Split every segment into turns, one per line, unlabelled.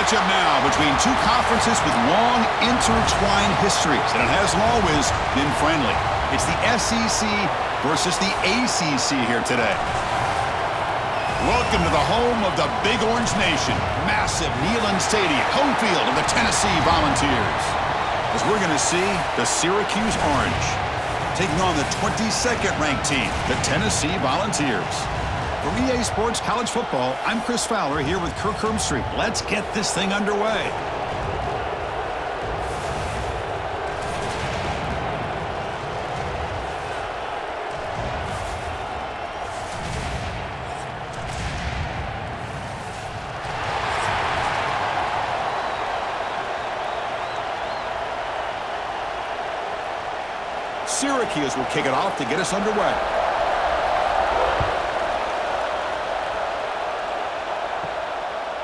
matchup now between two conferences with long intertwined histories, and it hasn't always been friendly. It's the SEC versus the ACC here today. Welcome to the home of the Big Orange Nation. Massive Neyland Stadium, home field of the Tennessee Volunteers. As we're going to see the Syracuse Orange taking on the 22nd ranked team, the Tennessee Volunteers. For EA Sports College Football, I'm Chris Fowler here with Kirk Hermstreet. Let's get this thing underway. Syracuse will kick it off to get us underway.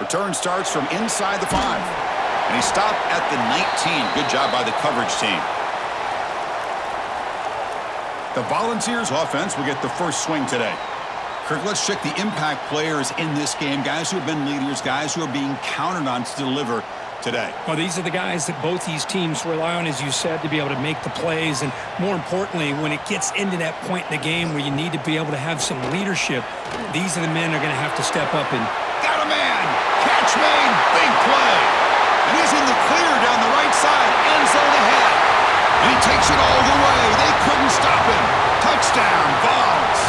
Return starts from inside the 5. And he stopped at the 19. Good job by the coverage team. The Volunteers offense will get the first swing today. Kirk, let's check the impact players in this game. Guys who have been leaders, guys who are being counted on to deliver today.
Well, these are the guys that both these teams rely on, as you said, to be able to make the plays. And more importantly, when it gets into that point in the game where you need to be able to have some leadership, these are the men that are going to have to step up and...
Got a man! Catch made! Big play! And he's in the clear down the right side. End zone ahead. And he takes it all the way. They couldn't stop him. Touchdown, Vols!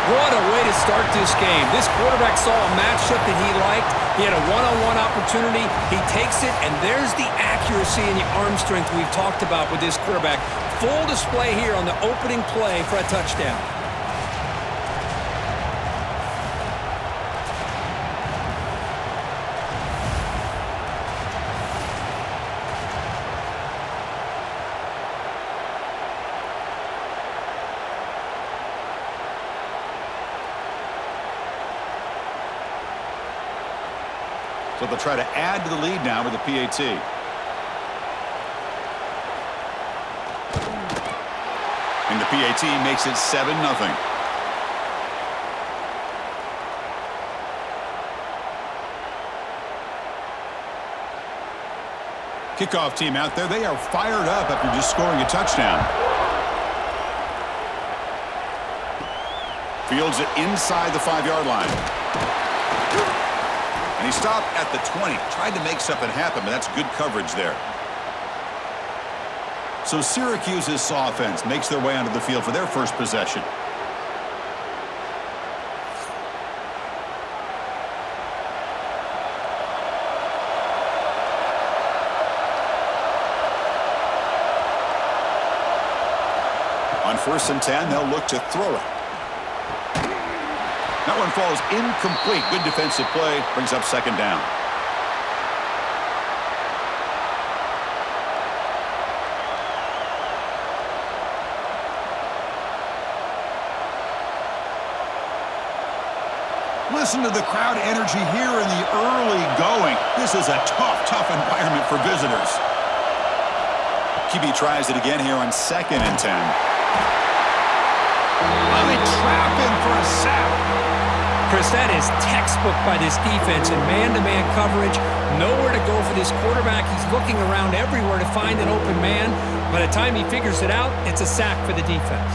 What a way to start this game. This quarterback saw a matchup that he liked. He had a one-on-one opportunity. He takes it, and there's the accuracy and the arm strength we've talked about with this quarterback. Full display here on the opening play for a touchdown.
So they'll try to add to the lead now with the PAT. And the PAT makes it 7-0. Kickoff team out there. They are fired up after just scoring a touchdown. Fields it inside the 5-yard line. And he stopped at the 20. Tried to make something happen, but that's good coverage there. So Syracuse's offense makes their way onto the field for their first possession. On 1st and 10, they'll look to throw it. That one falls incomplete. Good defensive play. Brings up 2nd down. Listen to the crowd energy here in the early going. This is a tough environment for visitors. QB tries it again here on 2nd and 10. Well, they trap him for a sack.
Chris, that is textbook by this defense in man-to-man coverage. Nowhere to go for this quarterback. He's looking around everywhere to find an open man. By the time he figures it out, it's a sack for the defense.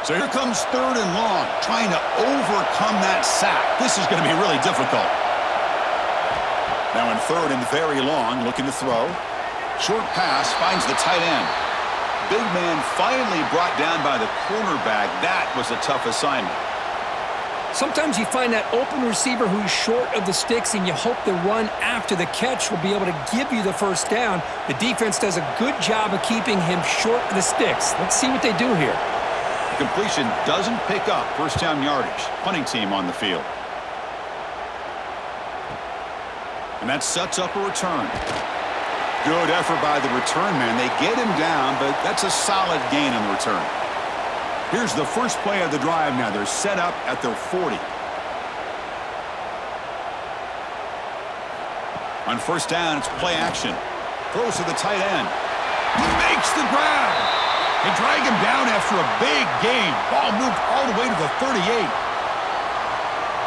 So here comes 3rd and long, trying to overcome that sack. This is going to be really difficult. Now in 3rd and very long, looking to throw. Short pass finds the tight end. Big man finally brought down by the cornerback. That was a tough assignment.
Sometimes you find that open receiver who's short of the sticks, and you hope the run after the catch will be able to give you the first down. The defense does a good job of keeping him short of the sticks. Let's see what they do here.
The completion doesn't pick up first down yardage. Punting team on the field. And that sets up a return. Good effort by the return man. They get him down, but that's a solid gain on the return. Here's the first play of the drive now. They're set up at their 40. On 1st down, it's play action. Throws to the tight end. He makes the grab. They drag him down after a big gain. Ball moved all the way to the 38.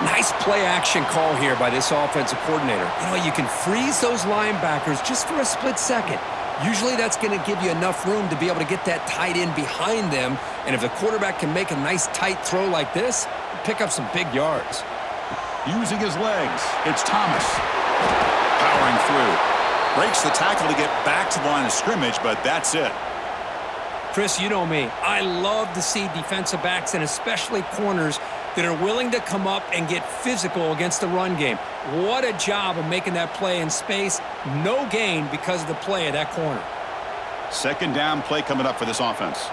Nice play action call here by this offensive coordinator. You can freeze those linebackers just for a split second. Usually that's going to give you enough room to be able to get that tight end behind them. And if the quarterback can make a nice tight throw like this, pick up some big yards.
Using his legs, it's Thomas. Powering through. Breaks the tackle to get back to the line of scrimmage, but that's it.
Chris, you know me. I love to see defensive backs and especially corners that are willing to come up and get physical against the run game. What a job of making that play in space. No gain because of the play of that corner.
Second down play coming up for this offense.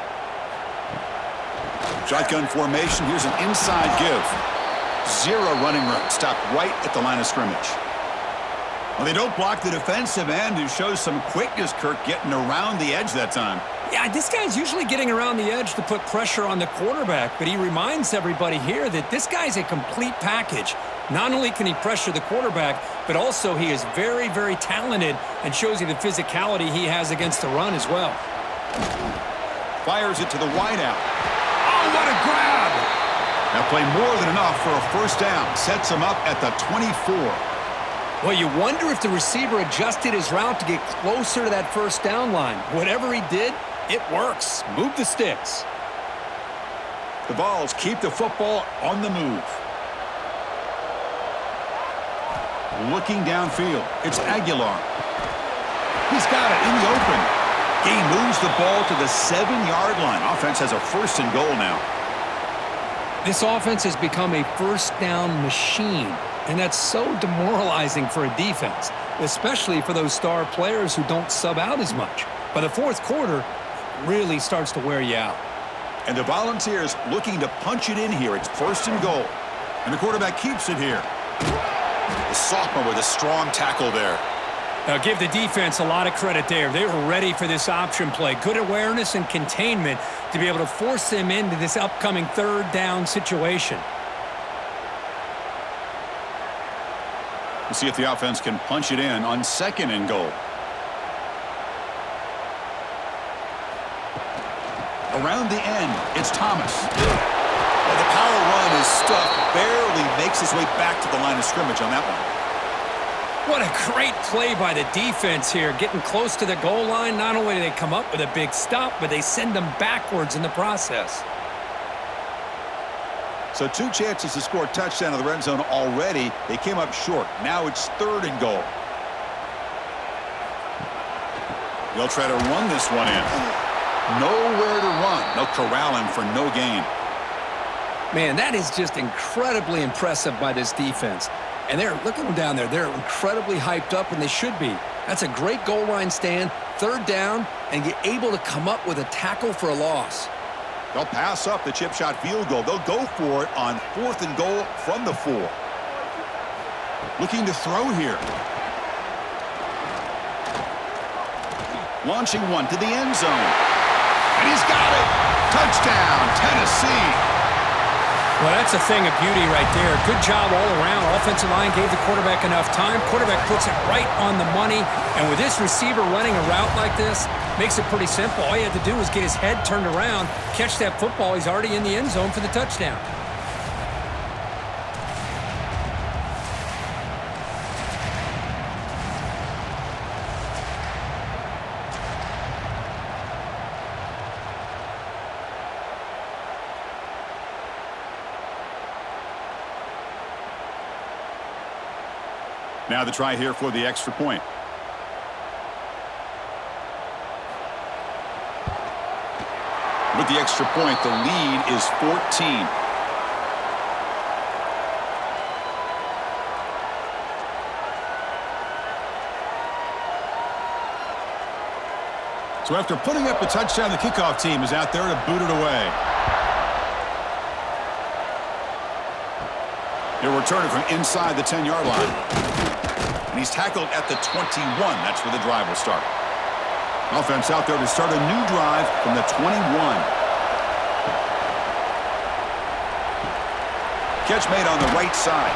Shotgun formation. Here's an inside give. Zero running room. Stopped right at the line of scrimmage. Well, they don't block the defensive end, who shows some quickness, Kirk, getting around the edge that time.
Yeah, this guy's usually getting around the edge to put pressure on the quarterback, but he reminds everybody here that this guy's a complete package. Not only can he pressure the quarterback, but also he is very, very talented and shows you the physicality he has against the run as well.
Fires it to the wideout. Oh, what a grab! That play more than enough for a first down. Sets him up at the 24.
Well, you wonder if the receiver adjusted his route to get closer to that first down line. Whatever he did, it works. Move the sticks.
The Vols keep the football on the move. Looking downfield, it's Aguilar. He's got it in the open. He moves the ball to the 7-yard line. Offense has a first and goal now.
This offense has become a first down machine. And that's so demoralizing for a defense, especially for those star players who don't sub out as much. By the fourth quarter, it really starts to wear you out.
And the Volunteers looking to punch it in here. It's first and goal. And the quarterback keeps it here. The sophomore with a strong tackle there.
Now give the defense a lot of credit there. They were ready for this option play. Good awareness and containment to be able to force them into this upcoming third down situation.
We'll see if the offense can punch it in on second and goal. Around the end, it's Thomas. Well, the power run is stuffed. Barely makes his way back to the line of scrimmage on that one.
What a great play by the defense here. Getting close to the goal line, not only do they come up with a big stop, but they send them backwards in the process.
So 2 chances to score a touchdown in the red zone already. They came up short. Now it's third and goal. They'll try to run this one in. Nowhere to run. They'll corral him for no gain.
Man, that is just incredibly impressive by this defense. And look at them down there. They're incredibly hyped up, and they should be. That's a great goal line stand, third down, and get able to come up with a tackle for a loss.
They'll pass up the chip shot field goal. They'll go for it on fourth and goal from the 4. Looking to throw here. Launching one to the end zone. And he's got it. Touchdown, Tennessee.
Well, that's a thing of beauty right there. Good job all around. Offensive line gave the quarterback enough time. Quarterback puts it right on the money. And with this receiver running a route like this, makes it pretty simple. All you have to do is get his head turned around, catch that football. He's already in the end zone for the touchdown.
Now the try here for the extra point. With the extra point, the lead is 14. So after putting up the touchdown, the kickoff team is out there to boot it away. He'll return it from inside the 10-yard line. And he's tackled at the 21. That's where the drive will start. Offense out there to start a new drive from the 21. Catch made on the right side.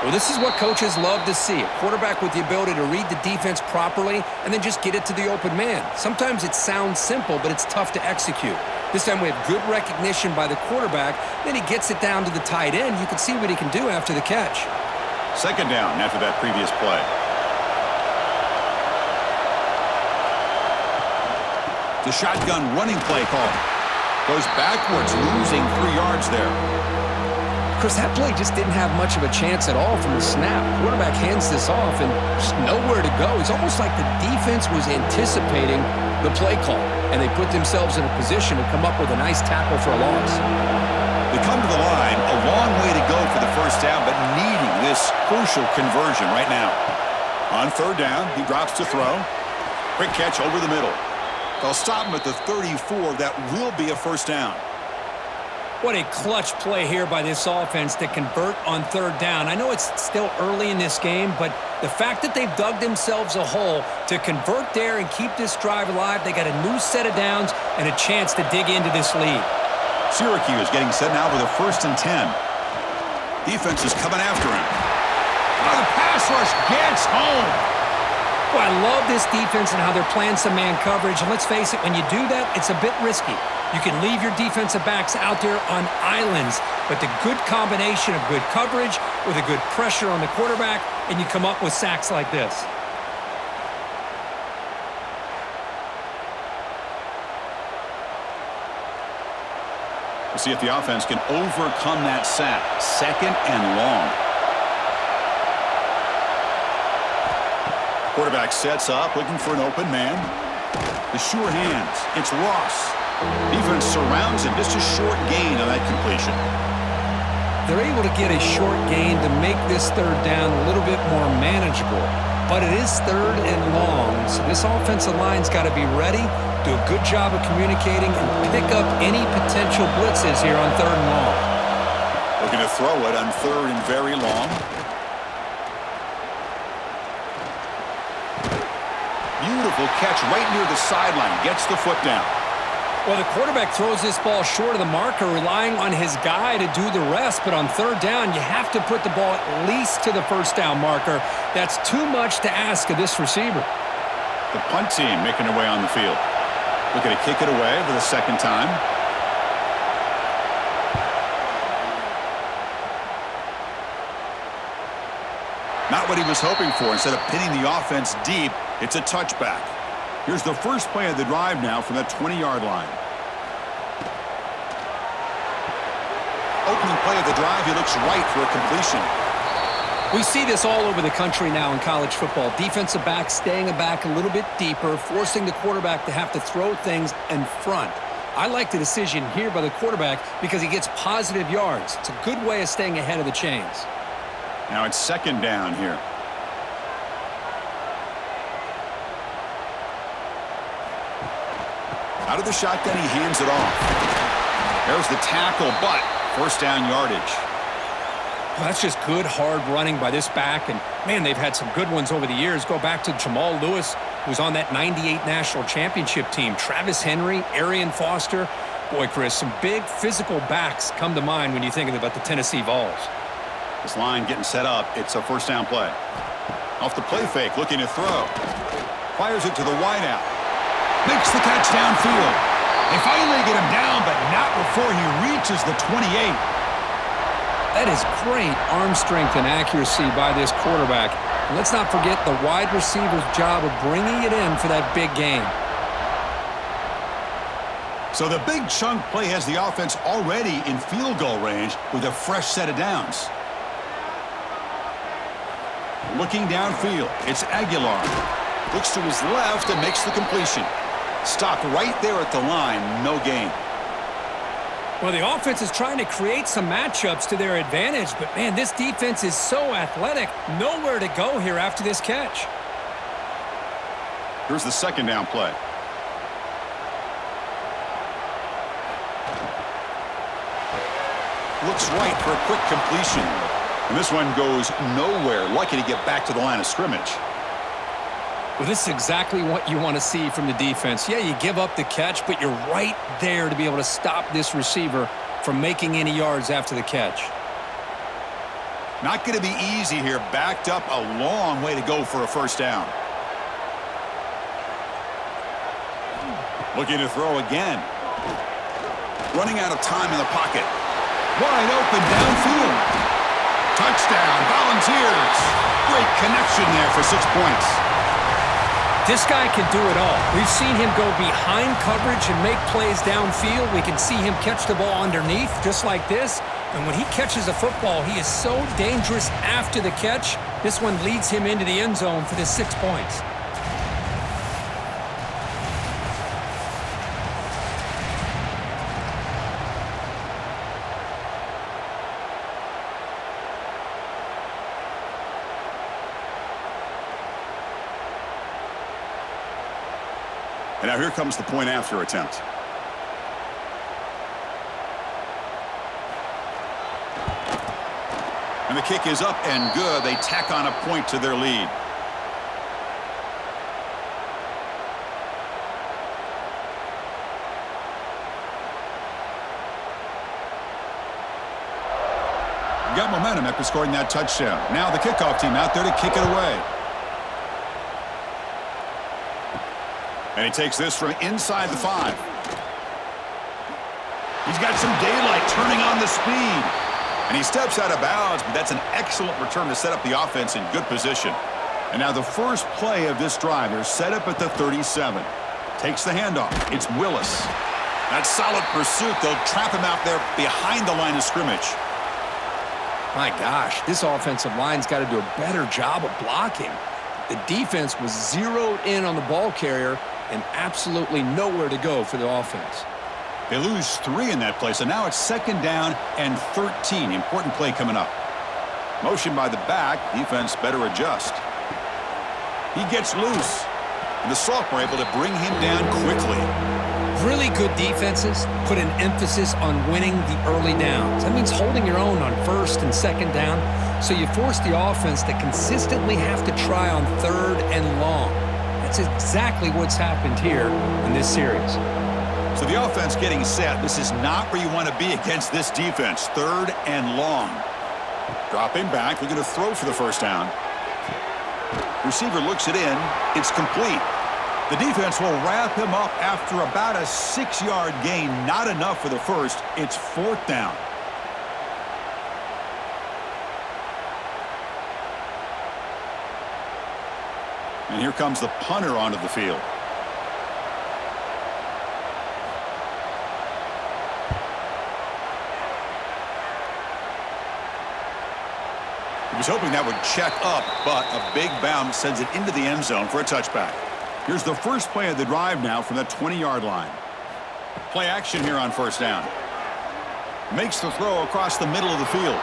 Well, this is what coaches love to see. A quarterback with the ability to read the defense properly and then just get it to the open man. Sometimes it sounds simple, but it's tough to execute. This time we have good recognition by the quarterback. Then he gets it down to the tight end. You can see what he can do after the catch.
Second down after that previous play. The shotgun running play call. Goes backwards, losing 3 yards there.
Chris, that play just didn't have much of a chance at all from the snap. Quarterback hands this off and just nowhere to go. It's almost like the defense was anticipating the play call, and they put themselves in a position to come up with a nice tackle for a loss.
They come to the line, a long way to go for the first down, but needing this crucial conversion right now. On third down, he drops to throw. Quick catch over the middle. They'll stop him at the 34. That will be a first down.
What a clutch play here by this offense to convert on third down. I know it's still early in this game, but the fact that they've dug themselves a hole to convert there and keep this drive alive, they got a new set of downs and a chance to dig into this lead.
Syracuse getting set now with a 1st and 10. Defense is coming after him. Oh, the pass rush gets home.
Well, I love this defense and how they're playing some man coverage. And let's face it, when you do that, it's a bit risky. You can leave your defensive backs out there on islands, but the good combination of good coverage with a good pressure on the quarterback, and you come up with sacks like this.
We'll see if the offense can overcome that sack. 2nd and long. Quarterback sets up, looking for an open man. The sure hands. It's Ross. Defense surrounds him. Just a short gain on that completion.
They're able to get a short gain to make this third down a little bit more manageable. But it is 3rd and long, so this offensive line's got to be ready, do a good job of communicating, and pick up any potential blitzes here on 3rd and long.
Looking to throw it on 3rd and very long. Beautiful catch right near the sideline. Gets the foot down.
Well, the quarterback throws this ball short of the marker, relying on his guy to do the rest. But on 3rd down, you have to put the ball at least to the 1st down marker. That's too much to ask of this receiver.
The punt team making their way on the field. Looking to kick it away for the 2nd time. Not what he was hoping for. Instead of pinning the offense deep, it's a touchback. Here's the first play of the drive now from the 20-yard line. Opening play of the drive, he looks right for a completion.
We see this all over the country now in college football. Defensive backs staying back a little bit deeper, forcing the quarterback to have to throw things in front. I like the decision here by the quarterback because he gets positive yards. It's a good way of staying ahead of the chains.
Now it's 2nd down here. Out of the shotgun, he hands it off. There's the tackle, but 1st down yardage.
Well, that's just good, hard running by this back. And, man, they've had some good ones over the years. Go back to Jamal Lewis, who was on that 98 national championship team. Travis Henry, Arian Foster. Boy, Chris, some big physical backs come to mind when you think about the Tennessee Vols.
This line getting set up. It's a 1st down play. Off the play fake, looking to throw. Fires it to the wideout. Makes the catch downfield. They finally get him down, but not before he reaches the 28.
That is great arm strength and accuracy by this quarterback. And let's not forget the wide receiver's job of bringing it in for that big gain.
So the big chunk play has the offense already in field goal range with a fresh set of downs. Looking downfield, it's Aguilar. Looks to his left and makes the completion. Stopped right there at the line, no gain.
Well, the offense is trying to create some matchups to their advantage, but, man, this defense is so athletic. Nowhere to go here after this catch.
Here's the 2nd down play. Looks right for a quick completion. And this one goes nowhere. Lucky to get back to the line of scrimmage.
Well, this is exactly what you want to see from the defense. Yeah, you give up the catch, but you're right there to be able to stop this receiver from making any yards after the catch.
Not going to be easy here. Backed up a long way to go for a first down. Looking to throw again. Running out of time in the pocket. Wide open downfield. Touchdown, Volunteers. Great connection there for 6 points.
This guy can do it all. We've seen him go behind coverage and make plays downfield. We can see him catch the ball underneath, just like this. And when he catches a football, he is so dangerous after the catch. This one leads him into the end zone for the 6 points.
And now here comes the point after attempt. And the kick is up and good. They tack on a point to their lead. Got momentum after scoring that touchdown. Now the kickoff team out there to kick it away. And he takes this from inside the 5. He's got some daylight turning on the speed. And he steps out of bounds, but that's an excellent return to set up the offense in good position. And now the first play of this drive, they're set up at the 37. Takes the handoff. It's Willis. That's solid pursuit. They'll trap him out there behind the line of scrimmage.
My gosh, this offensive line's got to do a better job of blocking. The defense was zeroed in on the ball carrier and absolutely nowhere to go for the offense.
They lose 3 in that play, so now it's 2nd down and 13. Important play coming up. Motion by the back. Defense better adjust. He gets loose. And the sophomore able to bring him down quickly.
Really good defenses put an emphasis on winning the early downs. That means holding your own on 1st and 2nd down, so you force the offense to consistently have to try on 3rd and long. That's exactly what's happened here in this series.
So the offense getting set. This is not where you want to be against this defense. 3rd and long. Dropping back, looking to throw for the first down. Receiver looks it in. It's complete. The defense will wrap him up after about a 6-yard gain. Not enough for the first. It's 4th down. And here comes the punter onto the field. He was hoping that would check up, but a big bounce sends it into the end zone for a touchback. Here's the first play of the drive now from the 20-yard line. Play action here on first down. Makes the throw across the middle of the field.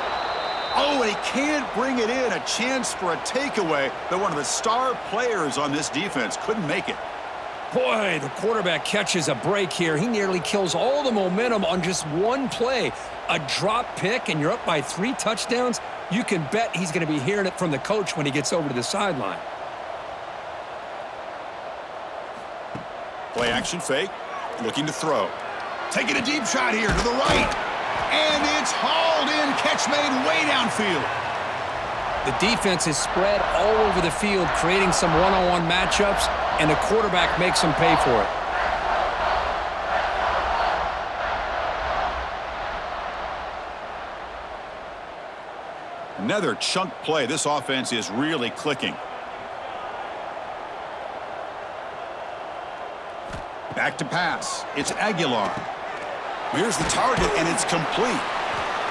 Oh, and he can't bring it in. A chance for a takeaway, but one of the star players on this defense couldn't make it.
Boy, the quarterback catches a break here. He nearly kills all the momentum on just one play. A drop pick, and you're up by 3 touchdowns. You can bet he's going to be hearing it from the coach when he gets over to the sideline.
Play action fake, looking to throw. Taking a deep shot here to the right. And it's hauled in, catch made way downfield.
The defense is spread all over the field, creating some one-on-one matchups, and the quarterback makes them pay for it.
Another chunk play. This offense is really clicking. Back to pass. It's Aguilar. Here's the target, and it's complete.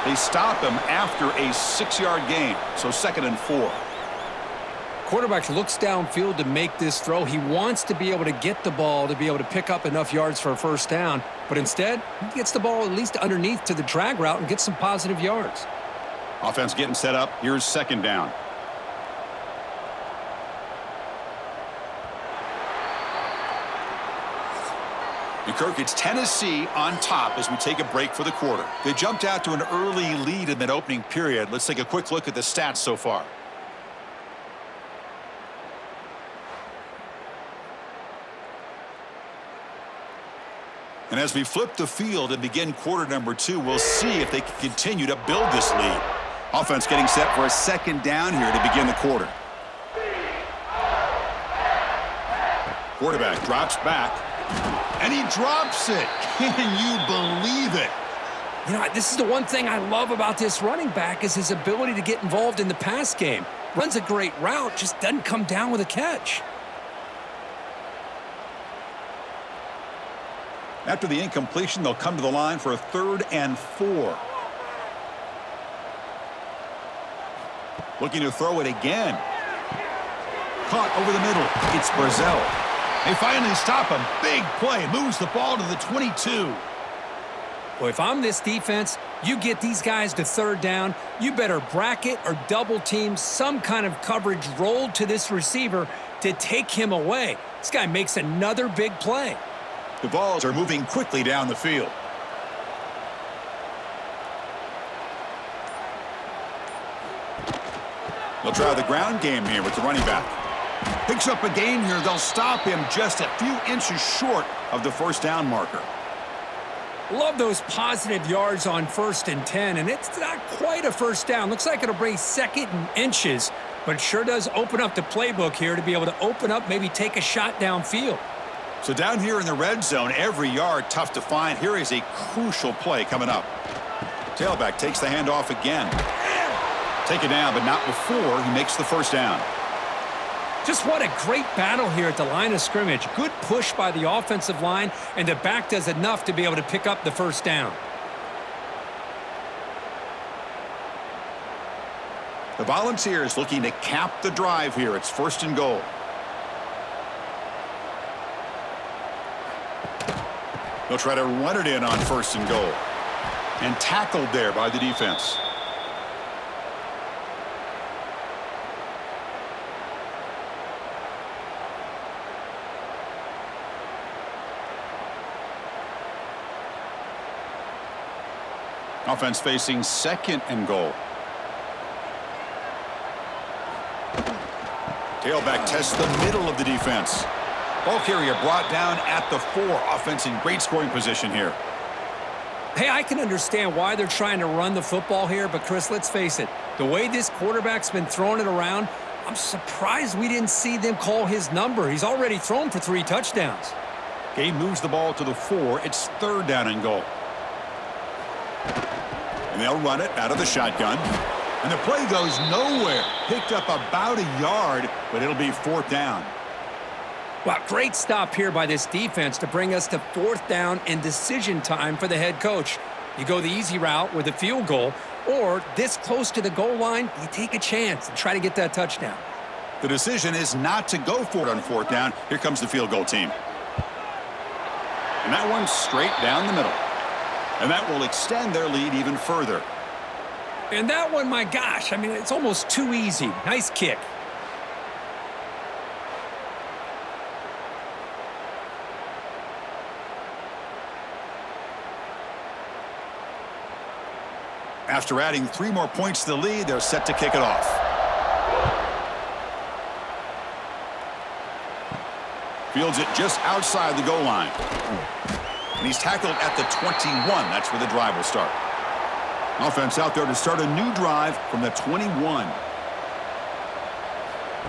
They stop him after a 6-yard gain, so 2nd and 4.
Quarterback looks downfield to make this throw. He wants to be able to get the ball to be able to pick up enough yards for a first down, but instead, he gets the ball at least underneath to the drag route and gets some positive yards.
Offense getting set up. Here's 2nd down. And Kirk, it's Tennessee on top as we take a break for the quarter. They jumped out to an early lead in that opening period. Let's take a quick look at the stats so far. And as we flip the field and begin quarter number 2, we'll see if they can continue to build this lead. Offense getting set for a second down here to begin the quarter. Quarterback drops back, and he drops it. Can you believe it?
You know, this is the one thing I love about this running back is his ability to get involved in the pass game. Runs a great route, just doesn't come down with a catch.
After the incompletion, they'll come to the line for a 3rd and 4. Looking to throw it again. Caught over the middle. It's Brazil. They finally stop him. Big play. Moves the ball to the 22.
Well, if I'm this defense, you get these guys to 3rd down, you better bracket or double team some kind of coverage rolled to this receiver to take him away. This guy makes another big play.
The balls are moving quickly down the field. They'll try the ground game here with the running back. Picks up a gain here. They'll stop him just a few inches short of the 1st down marker.
Love those positive yards on 1st and 10, and it's not quite a 1st down. Looks like it'll bring 2nd and inches, but it sure does open up the playbook here to be able to open up, maybe take a shot downfield.
So down here in the red zone, every yard tough to find. Here is a crucial play coming up. Tailback takes the handoff again. Take it down, but not before he makes the 1st down.
Just what a great battle here at the line of scrimmage. Good push by the offensive line, and the back does enough to be able to pick up the 1st down.
The Volunteers looking to cap the drive here. It's 1st and goal. They'll try to run it in on 1st and goal. And tackled there by the defense. Offense facing 2nd and goal. Tailback tests the middle of the defense. Ball carrier brought down at the 4. Offense in great scoring position here.
Hey, I can understand why they're trying to run the football here, but Chris, let's face it. The way this quarterback's been throwing it around, I'm surprised we didn't see them call his number. He's already thrown for 3 touchdowns.
Game moves the ball to the 4. It's 3rd down and goal. And they'll run it out of the shotgun. And the play goes nowhere. Picked up about a yard, but it'll be 4th down.
Wow, great stop here by this defense to bring us to 4th down and decision time for the head coach. You go the easy route with a field goal, or this close to the goal line, you take a chance and try to get that touchdown.
The decision is not to go for it on 4th down. Here comes the field goal team. And that one's straight down the middle. And that will extend their lead even further.
And that one, my gosh, I mean, it's almost too easy. Nice kick.
After adding 3 more points to the lead, they're set to kick it off. Fields it just outside the goal line. And he's tackled at the 21. That's where the drive will start. Offense out there to start a new drive from the 21.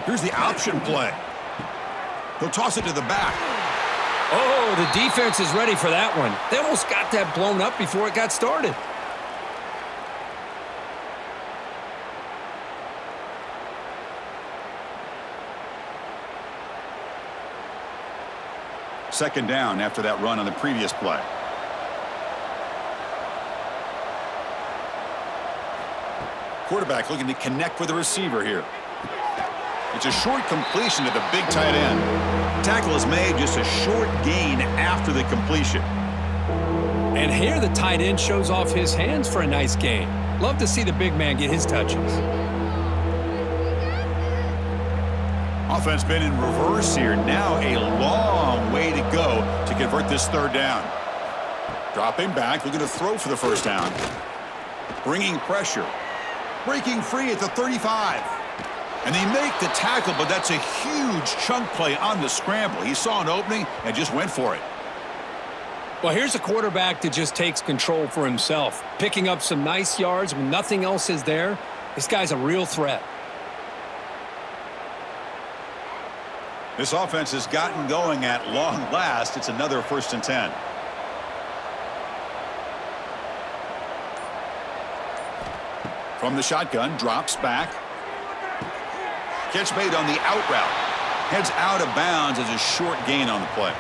Here's the option play. He'll toss it to the back.
Oh, the defense is ready for that one. They almost got that blown up before it got started.
Second down after that run on the previous play. Quarterback looking to connect with the receiver here. It's a short completion to the big tight end. Tackle is made, just a short gain after the completion.
And here the tight end shows off his hands for a nice gain. Love to see the big man get his touches.
Offense been in reverse here. Now a long way to go to convert this 3rd down. Dropping back, looking to throw for the 1st down. Bringing pressure. Breaking free at the 35. And they make the tackle, but that's a huge chunk play on the scramble. He saw an opening and just went for it.
Well, here's a quarterback that just takes control for himself, picking up some nice yards when nothing else is there. This guy's a real threat.
This offense has gotten going at long last. It's another 1st and 10. From the shotgun, drops back. Catch made on the out route. Heads out of bounds as a short gain on the play.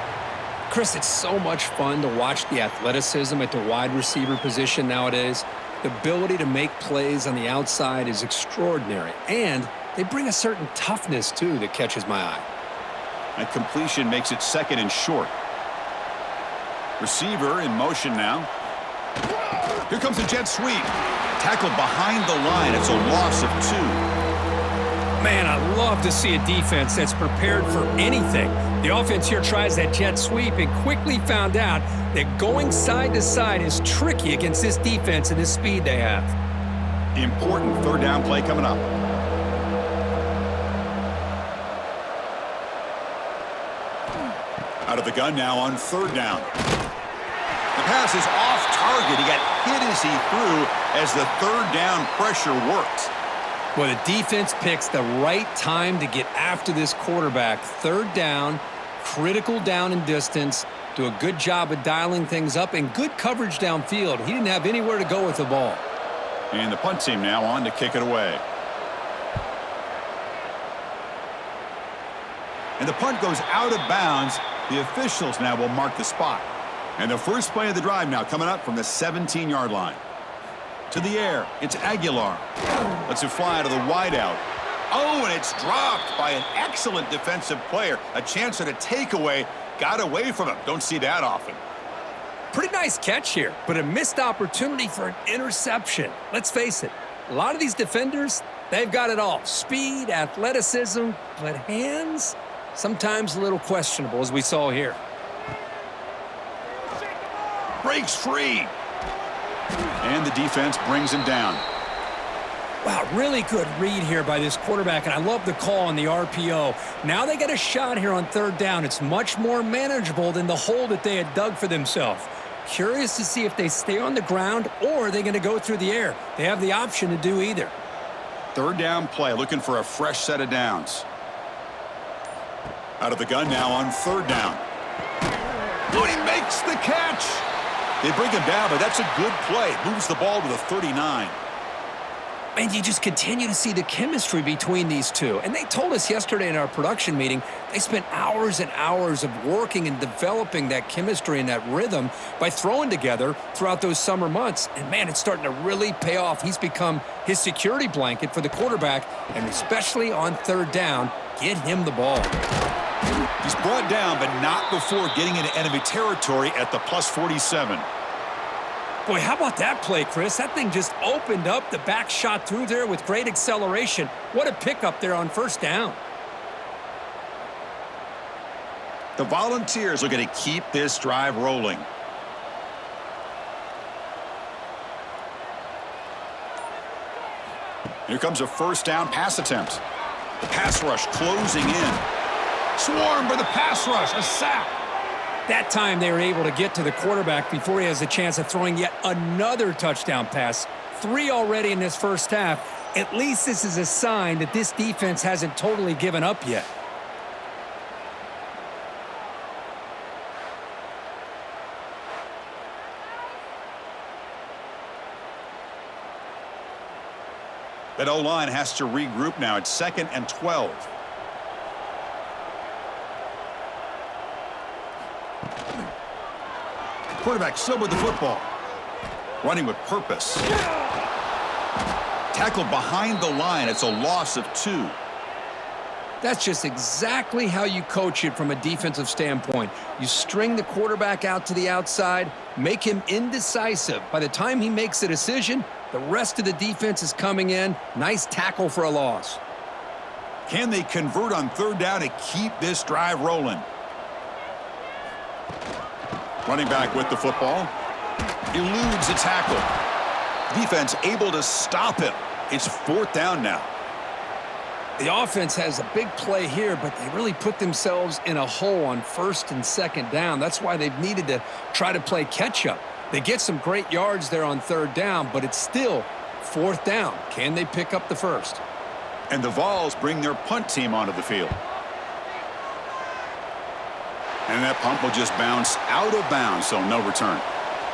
Chris, it's so much fun to watch the athleticism at the wide receiver position nowadays. The ability to make plays on the outside is extraordinary, and they bring a certain toughness, too, that catches my eye.
That completion makes it 2nd and short. Receiver in motion now. Here comes the jet sweep. Tackled behind the line. It's a loss of 2.
Man, I love to see a defense that's prepared for anything. The offense here tries that jet sweep and quickly found out that going side to side is tricky against this defense and this speed they have.
Important 3rd down play coming up. Out of the gun now on 3rd down. The pass is off target. He got hit as he threw as the 3rd down pressure worked.
Well, the defense picks the right time to get after this quarterback. 3rd down, critical down and distance. Do a good job of dialing things up and good coverage downfield. He didn't have anywhere to go with the ball.
And the punt team now on to kick it away. And the punt goes out of bounds. The officials now will mark the spot. And the first play of the drive now coming up from the 17-yard line. To the air, it's Aguilar. Lets it fly to the wideout. Oh, and it's dropped by an excellent defensive player. A chance at a takeaway. Got away from him. Don't see that often.
Pretty nice catch here, but a missed opportunity for an interception. Let's face it, a lot of these defenders, they've got it all. Speed, athleticism, but hands, sometimes a little questionable, as we saw here.
Breaks free. And the defense brings him down.
Wow, really good read here by this quarterback, and I love the call on the RPO. Now they get a shot here on 3rd down. It's much more manageable than the hole that they had dug for themselves. Curious to see if they stay on the ground or are they going to go through the air. They have the option to do either.
3rd down play, looking for a fresh set of downs. Out of the gun now on 3rd down. Oh, he makes the catch. They bring him down, but that's a good play. Moves the ball to the 39.
And you just continue to see the chemistry between these two. And they told us yesterday in our production meeting, they spent hours and hours of working and developing that chemistry and that rhythm by throwing together throughout those summer months. And, man, it's starting to really pay off. He's become his security blanket for the quarterback, and especially on 3rd down, get him the ball.
He's brought down, but not before getting into enemy territory at the +47.
Boy, how about that play, Chris? That thing just opened up. The back shot through there with great acceleration. What a pickup there on 1st down.
The Volunteers are going to keep this drive rolling. Here comes a 1st down pass attempt. The pass rush closing in. Swarmed by the pass rush. A sack.
That time they were able to get to the quarterback before he has a chance of throwing yet another touchdown pass. 3 already in this 1st half. At least this is a sign that this defense hasn't totally given up yet.
That O-line has to regroup now. It's 2nd and 12. Quarterback still with the football. Running with purpose. Tackled behind the line. It's a loss of 2.
That's just exactly how you coach it from a defensive standpoint. You string the quarterback out to the outside, make him indecisive. By the time he makes a decision, the rest of the defense is coming in. Nice tackle for a loss.
Can they convert on 3rd down to keep this drive rolling? Running back with the football. Eludes a tackle. Defense able to stop him. It's 4th down now.
The offense has a big play here, but they really put themselves in a hole on first and second down. That's why they've needed to try to play catch-up. They get some great yards there on third down, but it's still fourth down. Can they pick up the first?
And the Vols bring their punt team onto the field. And that punt will just bounce out of bounds, so no return.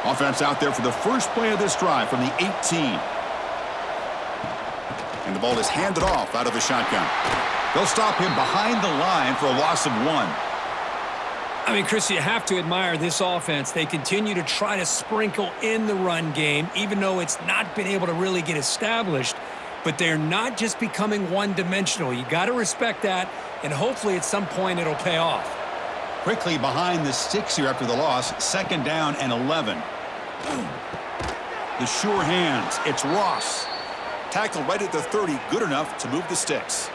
Offense out there for the first play of this drive from the 18. And the ball is handed off out of the shotgun. They'll stop him behind the line for a loss of 1.
I mean, Chris, you have to admire this offense. They continue to try to sprinkle in the run game, even though it's not been able to really get established. But they're not just becoming one-dimensional. You got to respect that, and hopefully at some point it'll pay off.
Quickly behind the sticks here after the loss, second down and 11. The sure hands, it's Ross. Tackled right at the 30, good enough to move the sticks.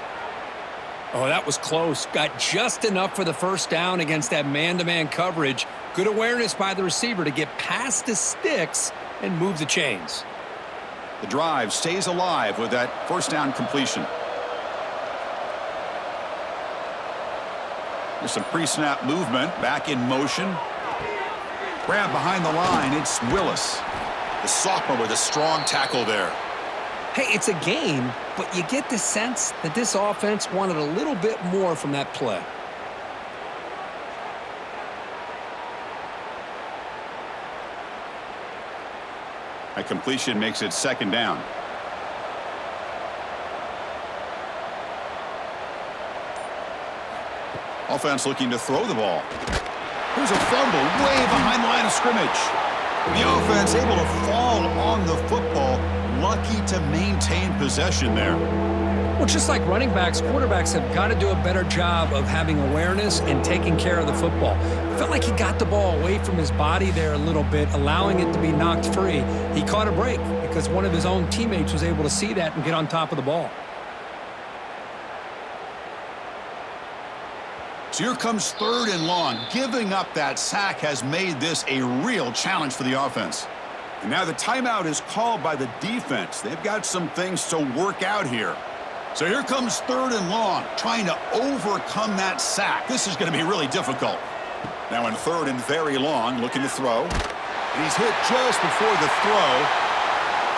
Oh, that was close. Got just enough for the first down against that man-to-man coverage. Good awareness by the receiver to get past the sticks and move the chains.
The drive stays alive with that first down completion. There's some pre-snap movement, back in motion. Grab behind the line, it's Willis. The sophomore with a strong tackle there.
Hey, it's a game, but you get the sense that this offense wanted a little bit more from that play.
A completion makes it second down. Offense looking to throw the ball. Here's a fumble way behind the line of scrimmage. The offense able to fall on the football. Lucky to maintain possession there.
Well, just like running backs, quarterbacks have got to do a better job of having awareness and taking care of the football. Felt like he got the ball away from his body there a little bit, allowing it to be knocked free. He caught a break because one of his own teammates was able to see that and get on top of the ball.
So here comes third and long. Giving up that sack has made this a real challenge for the offense. And now the timeout is called by the defense. They've got some things to work out here. So here comes third and long, trying to overcome that sack. This is going to be really difficult. Now in third and very long, looking to throw. And he's hit just before the throw.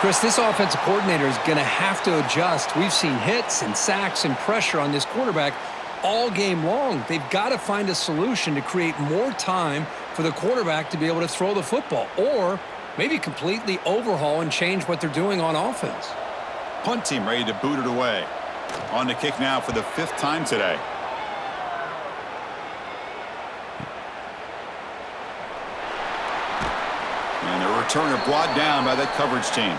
Chris, this offensive coordinator is going to have to adjust. We've seen hits and sacks and pressure on this quarterback all game long. They've got to find a solution to create more time for the quarterback to be able to throw the football, or maybe completely overhaul and change what they're doing on offense.
Punt team ready to boot it away. On to kick now for the 5th time today. And the returner brought down by that coverage team.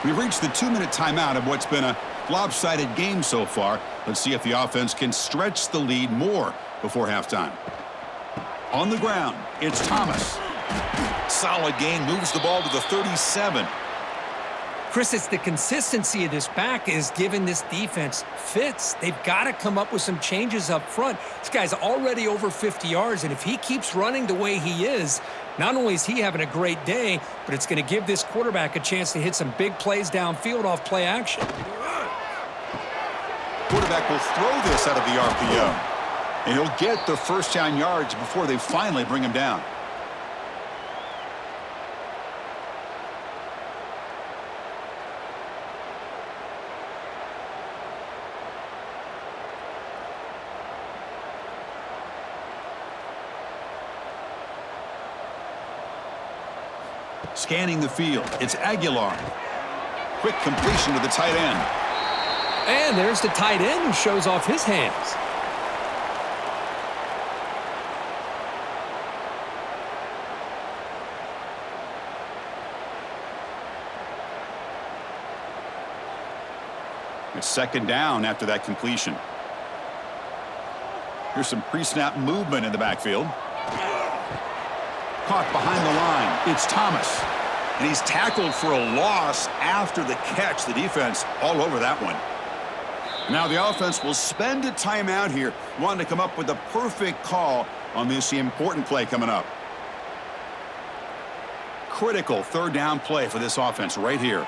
We've reached the 2-minute timeout of what's been a lopsided game so far. Let's see if the offense can stretch the lead more before halftime. On the ground, it's Thomas. Solid gain, moves the ball to the 37.
Chris, it's the consistency of this back is giving this defense fits. They've got to come up with some changes up front. This guy's already over 50 yards, and if he keeps running the way he is, not only is he having a great day, but it's going to give this quarterback a chance to hit some big plays downfield off play action.
Quarterback will throw this out of the RPO. And he'll get the first down yards before they finally bring him down. Scanning the field, it's Aguilar. Quick completion to the tight end.
And there's the tight end who shows off his hands.
It's second down after that completion. Here's some pre-snap movement in the backfield. Caught behind the line. It's Thomas. And he's tackled for a loss after the catch. The defense all over that one. Now the offense will spend a timeout here, wanting to come up with the perfect call on this important play coming up. Critical third down play for this offense right here.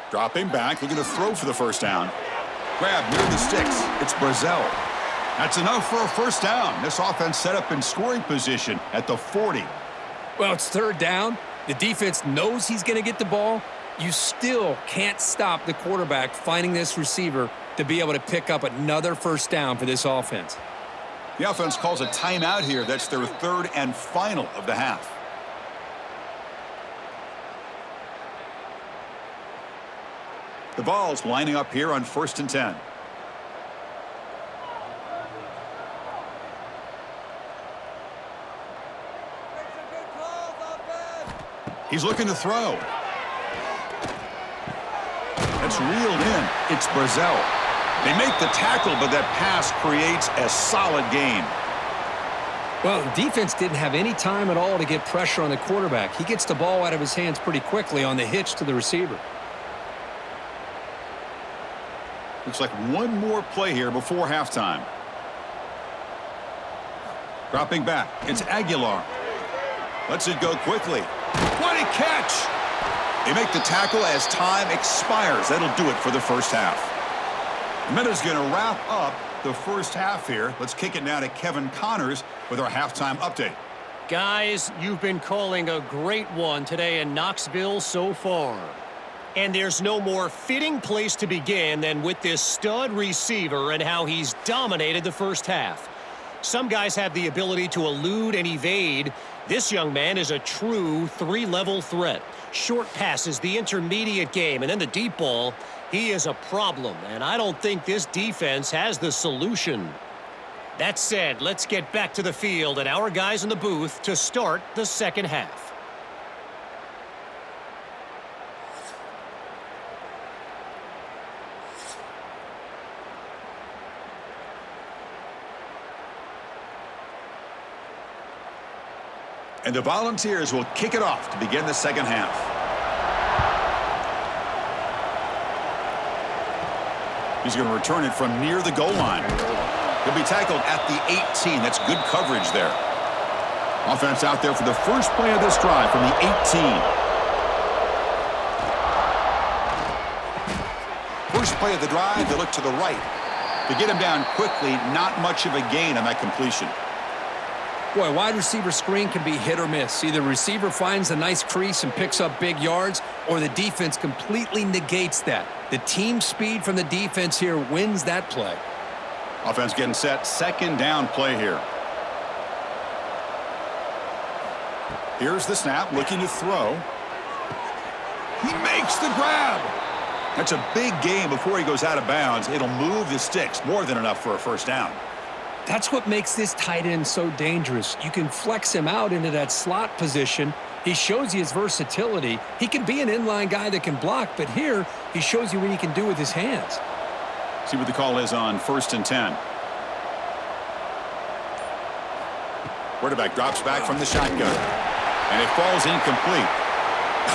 Dropping back, looking to throw for the first down. Grab near the sticks. It's Brazil. That's enough for a first down. This offense set up in scoring position at the 40.
Well, it's third down. The defense knows he's going to get the ball. You still can't stop the quarterback finding this receiver to be able to pick up another first down for this offense.
The offense calls a timeout here. That's their third and final of the half. The ball's lining up here on 1st and 10. He's looking to throw. That's reeled in. It's Brazil. They make the tackle, but that pass creates a solid gain.
Well, the defense didn't have any time at all to get pressure on the quarterback. He gets the ball out of his hands pretty quickly on the hitch to the receiver.
Looks like one more play here before halftime. Dropping back. It's Aguilar. Lets it go quickly. What a catch! They make the tackle as time expires. That'll do it for the first half. Meta's going to wrap up the first half here. Let's kick it now to Kevin Connors with our halftime update.
Guys, you've been calling a great one today in Knoxville so far. And there's no more fitting place to begin than with this stud receiver and how he's dominated the first half. Some guys have the ability to elude and evade. This young man is a true three-level threat. Short passes, the intermediate game, and then the deep ball. He is a problem, and I don't think this defense has the solution. That said, let's get back to the field and our guys in the booth to start the second half.
And the Volunteers will kick it off to begin the second half. He's going to return it from near the goal line. He'll be tackled at the 18. That's good coverage there. Offense out there for the first play of this drive from the 18. First play of the drive, they look to the right. To get him down quickly, not much of a gain on that completion.
Boy, wide receiver screen can be hit or miss. Either the receiver finds a nice crease and picks up big yards, or the defense completely negates that. The team speed from the defense here wins that play.
Offense getting set, second down play here. Here's the snap, looking to throw. He makes the grab. That's a big gain before he goes out of bounds. It'll move the sticks, more than enough for a first down.
That's what makes this tight end so dangerous. You can flex him out into that slot position. He shows you his versatility. He can be an inline guy that can block, but here he shows you what he can do with his hands.
See what the call is on 1st and 10. Quarterback drops back from the shotgun, and it falls incomplete.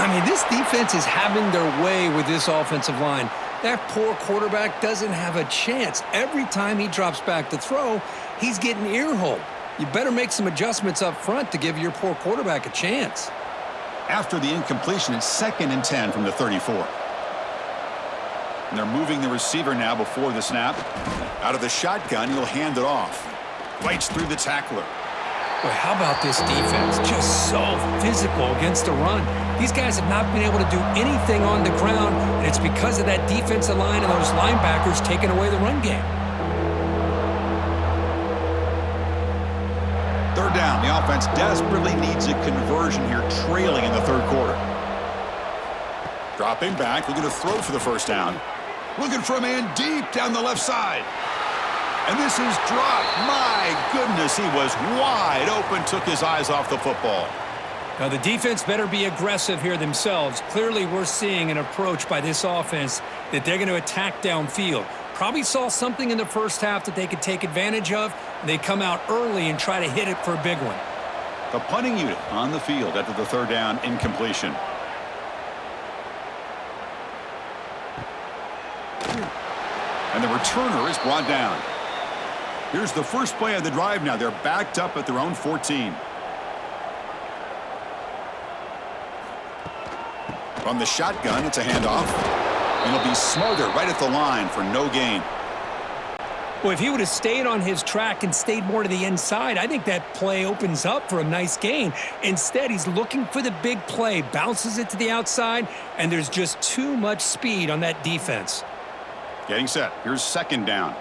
I mean, this defense is having their way with this offensive line. That poor quarterback doesn't have a chance. Every time he drops back to throw, he's getting ear-holed. You better make some adjustments up front to give your poor quarterback a chance.
After the incompletion, it's 2nd and 10 from the 34. And they're moving the receiver now before the snap. Out of the shotgun, he'll hand it off. Fights through the tackler.
Boy, how about this defense? Just so physical against the run. These guys have not been able to do anything on the ground, and it's because of that defensive line and those linebackers taking away the run game.
Third down. The offense desperately needs a conversion here, trailing in the third quarter. Dropping back, looking to throw for the first down. Looking for a man deep down the left side. And this is dropped. My goodness, he was wide open, took his eyes off the football.
Now, the defense better be aggressive here themselves. Clearly, we're seeing an approach by this offense that they're going to attack downfield. Probably saw something in the first half that they could take advantage of, and they come out early and try to hit it for a big one.
The punting unit on the field after the third down incompletion. And the returner is brought down. Here's the first play of the drive now. They're backed up at their own 14. From the shotgun, it's a handoff. And he'll be smothered right at the line for no gain.
Well, if he would have stayed on his track and stayed more to the inside, I think that play opens up for a nice gain. Instead, he's looking for the big play, bounces it to the outside, and there's just too much speed on that defense.
Getting set. Here's second down.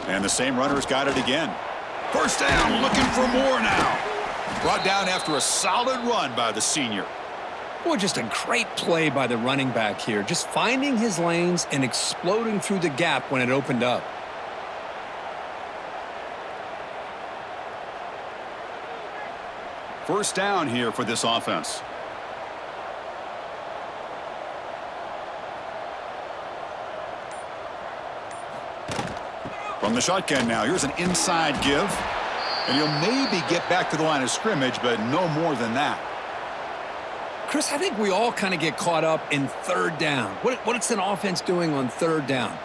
And the same runner's got it again. First down, looking for more now. Brought down after a solid run by the senior.
Boy, just a great play by the running back here. Just finding his lanes and exploding through the gap when it opened up.
First down here for this offense. From the shotgun now, here's an inside give. And he'll maybe get back to the line of scrimmage, but no more than that.
Chris, I think we all kind of get caught up in third down. What's an offense doing on third down?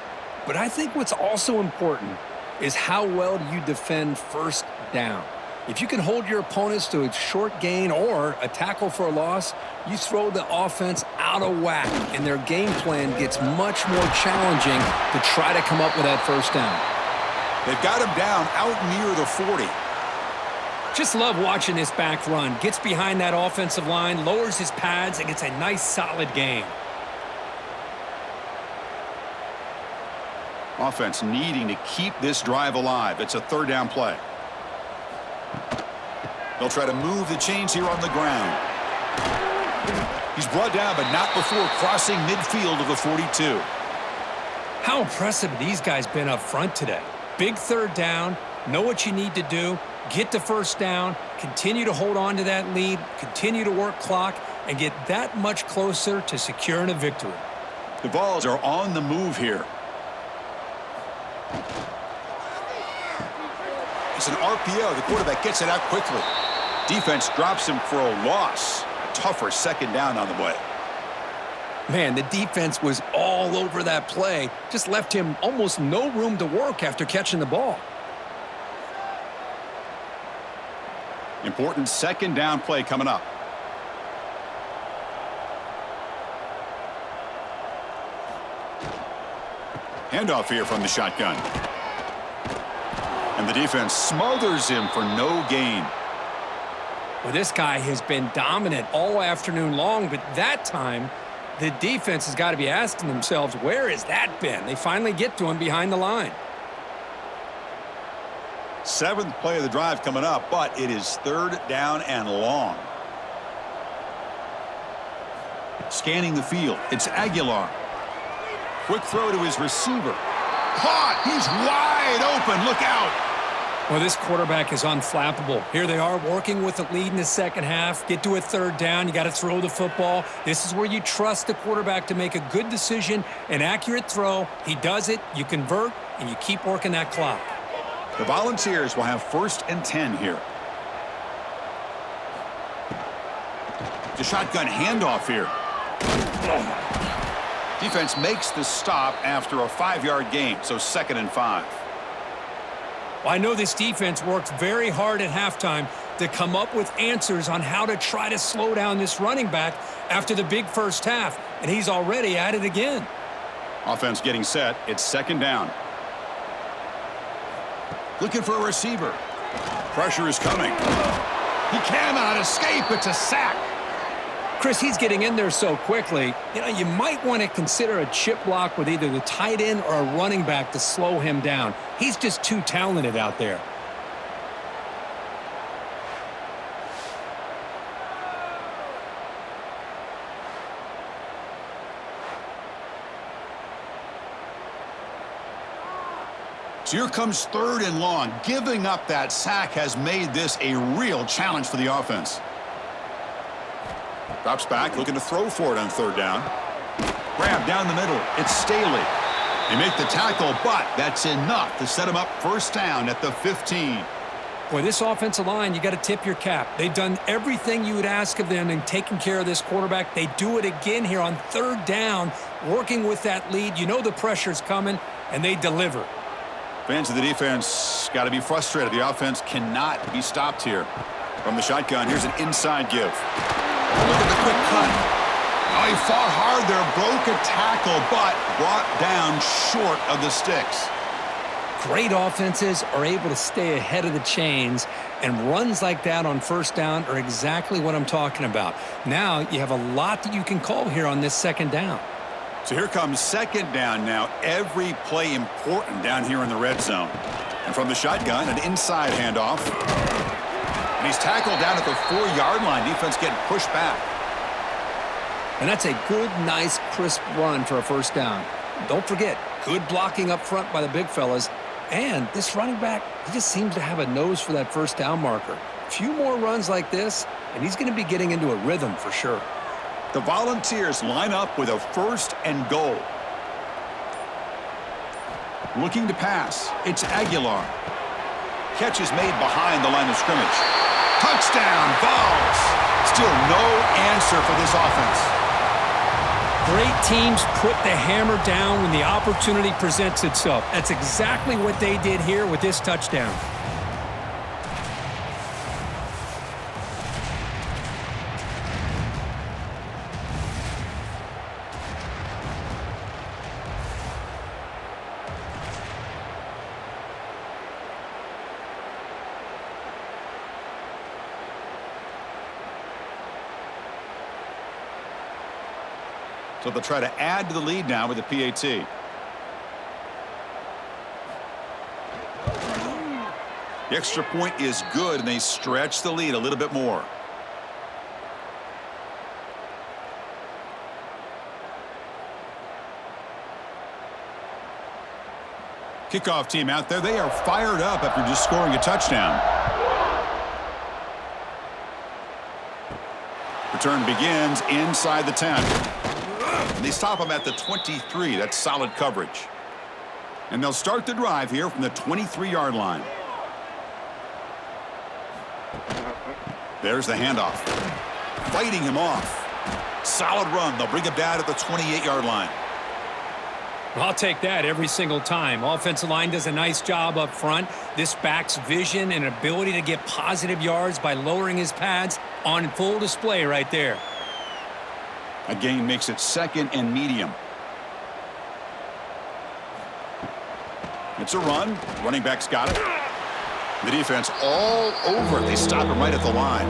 But I think what's also important is how well do you defend first down. If you can hold your opponents to a short gain or a tackle for a loss, you throw the offense out of whack, and their game plan gets much more challenging to try to come up with that first down.
They've got him down out near the 40.
Just love watching this back run. Gets behind that offensive line, lowers his pads, and gets a nice, solid gain.
Offense needing to keep this drive alive. It's a third down play. They'll try to move the chains here on the ground. He's brought down, but not before crossing midfield of the 42.
How impressive have these guys been up front today? Big third down, know what you need to do, get the first down, continue to hold on to that lead, continue to work clock, and get that much closer to securing a victory.
The Vols are on the move here. It's an RPO. The quarterback gets it out quickly. Defense drops him for a loss. A tougher second down on the way.
Man, the defense was all over that play. Just left him almost no room to work after catching the ball.
Important second down play coming up. Handoff here from the shotgun. And the defense smothers him for no gain.
Well, this guy has been dominant all afternoon long, but that time, the defense has got to be asking themselves, where has that been? They finally get to him behind the line.
Seventh play of the drive coming up, but it is third down and long. Scanning the field, it's Aguilar. Quick throw to his receiver. Caught! He's wide open. Look out!
Well, this quarterback is unflappable. Here they are working with the lead in the second half. Get to a third down. You got to throw the football. This is where you trust the quarterback to make a good decision, an accurate throw. He does it, you convert, and you keep working that clock.
The Volunteers will have 1st and 10 here. The shotgun handoff here. Defense makes the stop after a 5-yard gain, so 2nd and 5.
Well, I know this defense worked very hard at halftime to come up with answers on how to try to slow down this running back after the big first half, and he's already at it again.
Offense getting set. It's 2nd down. Looking for a receiver. Pressure is coming. He cannot escape. It's a sack.
Chris, he's getting in there so quickly. You know, you might want to consider a chip block with either the tight end or a running back to slow him down. He's just too talented out there.
So here comes 3rd and long. Giving up that sack has made this a real challenge for the offense. Drops back, looking to throw for it on 3rd down. Grab down the middle. It's Staley. They make the tackle, but that's enough to set him up 1st down at the 15.
Boy, this offensive line, you got to tip your cap. They've done everything you would ask of them in taking care of this quarterback. They do it again here on 3rd down, working with that lead. You know the pressure's coming, and they deliver.
Fans of the defense got to be frustrated. The offense cannot be stopped here. From the shotgun, here's an inside give. Look at the quick cut. Oh, he fought hard there, broke a tackle, but brought down short of the sticks.
Great offenses are able to stay ahead of the chains, and runs like that on first down are exactly what I'm talking about. Now you have a lot that you can call here on this second down.
So here comes second down now. Every play important down here in the red zone. And from the shotgun, an inside handoff. And he's tackled down at the 4-yard line. Defense getting pushed back.
And that's a good, nice, crisp run for a first down. Don't forget, good blocking up front by the big fellas. And this running back, he just seems to have a nose for that first down marker. A few more runs like this, and he's going to be getting into a rhythm for sure.
The Volunteers line up with a 1st and goal. Looking to pass. It's Aguilar. Catch is made behind the line of scrimmage. Touchdown, Vols. Still no answer for this offense.
Great teams put the hammer down when the opportunity presents itself. That's exactly what they did here with this touchdown.
So they'll try to add to the lead now with the PAT. The extra point is good, and they stretch the lead a little bit more. Kickoff team out there. They are fired up after just scoring a touchdown. Return begins inside the 10. And they stop him at the 23. That's solid coverage. And they'll start the drive here from the 23-yard line. There's the handoff. Fighting him off. Solid run. They'll bring him down at the 28-yard line.
I'll take that every single time. Offensive line does a nice job up front. This back's vision and ability to get positive yards by lowering his pads on full display right there.
A gain makes it 2nd and medium. It's a run. Running back's got it. The defense all over it. They stop him right at the line.